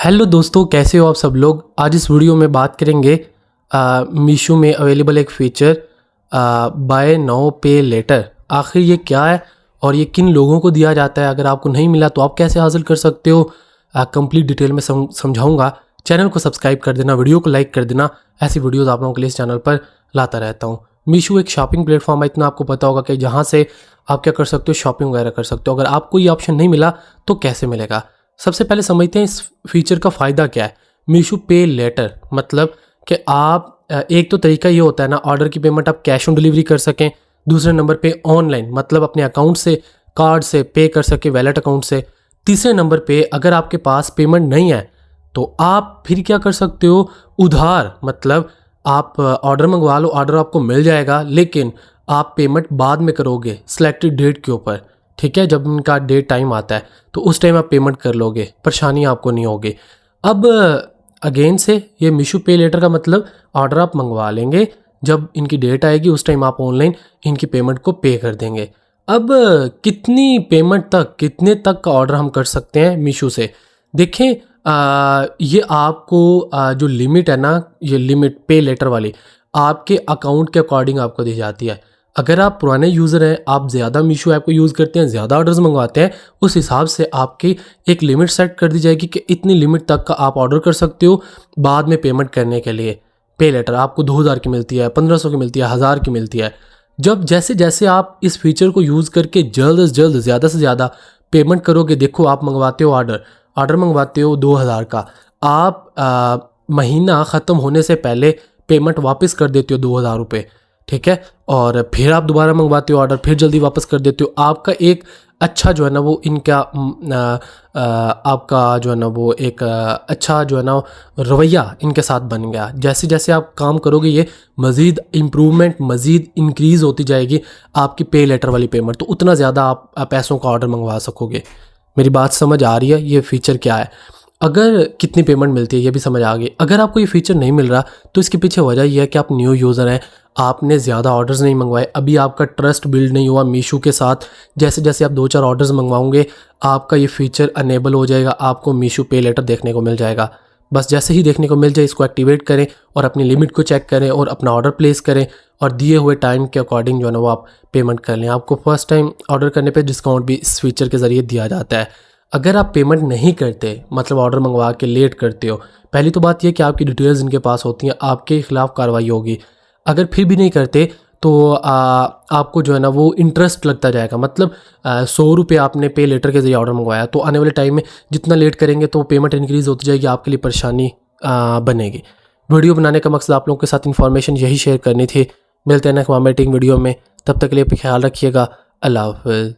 Hello दोस्तों, कैसे हो आप सब लोग। आज इस वीडियो में बात करेंगे मीशो में अवेलेबल एक फ़ीचर बाय नाउ पे लेटर। आखिर ये क्या है और ये किन लोगों को दिया जाता है। अगर आपको नहीं मिला तो आप कैसे हासिल कर सकते हो, कंप्लीट डिटेल में समझाऊंगा। चैनल को सब्सक्राइब कर देना, वीडियो को लाइक कर देना। ऐसी वीडियोस आप लोगों के लिए इस चैनल पर लाता रहता हूँ। मीशो एक शॉपिंग प्लेटफॉर्म है, इतना आपको पता होगा कि जहाँ से आप क्या कर सकते हो, शॉपिंग वगैरह कर सकते हो। अगर आपको ये ऑप्शन नहीं मिला तो कैसे मिलेगा। सबसे पहले समझते हैं इस फीचर का फ़ायदा क्या है। मीशो पे लेटर मतलब कि आप एक तो तरीका ये होता है ना, ऑर्डर की पेमेंट आप कैश ऑन डिलीवरी कर सकें। दूसरे नंबर पे ऑनलाइन मतलब अपने अकाउंट से कार्ड से पे कर सके, वैलेट अकाउंट से। तीसरे नंबर पे अगर आपके पास पेमेंट नहीं है तो आप फिर क्या कर सकते हो, उधार मतलब आप ऑर्डर मंगवा लो, ऑर्डर आपको मिल जाएगा लेकिन आप पेमेंट बाद में करोगे सिलेक्टेड डेट के ऊपर। ठीक है, जब इनका डेट टाइम आता है तो उस टाइम आप पेमेंट कर लोगे, परेशानी आपको नहीं होगी। अब अगेन से ये मीशो पे लेटर का मतलब ऑर्डर आप मंगवा लेंगे, जब इनकी डेट आएगी उस टाइम आप ऑनलाइन इनकी पेमेंट को पे कर देंगे। अब कितनी पेमेंट तक, कितने तक का ऑर्डर हम कर सकते हैं मीशो से। देखें ये आपको जो लिमिट है ना, ये लिमिट पे लेटर वाली आपके अकाउंट के अकॉर्डिंग आपको दी जाती है। अगर आप पुराने यूज़र हैं, आप ज़्यादा मीशो ऐप को यूज़ करते हैं, ज़्यादा ऑर्डर्स मंगवाते हैं, उस हिसाब से आपकी एक लिमिट सेट कर दी जाएगी कि इतनी लिमिट तक का आप ऑर्डर कर सकते हो। बाद में पेमेंट करने के लिए पे लेटर आपको 2000 की मिलती है, 1500 की मिलती है, 1000 की मिलती है। जब जैसे जैसे आप इस फीचर को यूज़ करके जल्द से जल्द ज़्यादा से ज़्यादा पेमेंट करोगे, देखो आप मंगवाते हो ऑर्डर मंगवाते हो 2000 का, आप महीना ख़त्म होने से पहले पेमेंट वापस कर देते हो 2000 रुपये। ठीक है, और फिर आप दोबारा मंगवाते हो ऑर्डर, फिर जल्दी वापस कर देते हो। आपका एक अच्छा जो है ना वो इनका आपका जो है ना वो एक अच्छा जो है ना रवैया इनके साथ बन गया। जैसे जैसे आप काम करोगे ये मज़ीद इम्प्रूवमेंट, मज़ीद इंक्रीज़ होती जाएगी आपकी पे लेटर वाली पेमेंट, तो उतना ज़्यादा आप पैसों का ऑर्डर मंगवा सकोगे। मेरी बात समझ आ रही है, ये फ़ीचर क्या है, अगर कितनी पेमेंट मिलती है ये भी समझ आ गई। अगर आपको ये फ़ीचर नहीं मिल रहा तो इसके पीछे वजह यह है कि आप न्यू यूज़र हैं, आपने ज़्यादा ऑर्डर्स नहीं मंगवाए, अभी आपका ट्रस्ट बिल्ड नहीं हुआ मीशो के साथ। जैसे जैसे आप 2-4 ऑर्डर्स मंगवाओगे आपका ये फ़ीचर अनेबल हो जाएगा, आपको मीशो पे लेटर देखने को मिल जाएगा। बस जैसे ही देखने को मिल जाए इसको एक्टिवेट करें और अपनी लिमिट को चेक करें और अपना ऑर्डर प्लेस करें और दिए हुए टाइम के अकॉर्डिंग जो है ना वो आप पेमेंट कर लें। आपको फर्स्ट टाइम ऑर्डर करने पर डिस्काउंट भी इस फीचर के ज़रिए दिया जाता है। अगर आप पेमेंट नहीं करते मतलब ऑर्डर मंगवा के लेट करते हो, पहली तो बात यह कि आपकी डिटेल्स इनके पास होती हैं, आपके खिलाफ कार्रवाई होगी। अगर फिर भी नहीं करते तो आपको जो है ना वो इंटरेस्ट लगता जाएगा। मतलब 100 रुपये आपने पे लेटर के ज़रिए ऑर्डर मंगवाया तो आने वाले टाइम में जितना लेट करेंगे तो पेमेंट इंक्रीज़ होती जाएगी, आपके लिए परेशानी बनेगी। वीडियो बनाने का मकसद आप लोगों के साथ इन्फॉर्मेशन यही शेयर करनी थी। मिलते हैं नेक्स्ट वीडियो में, तब तक के लिए ख्याल रखिएगा। अल्लाह हाफ़िज़।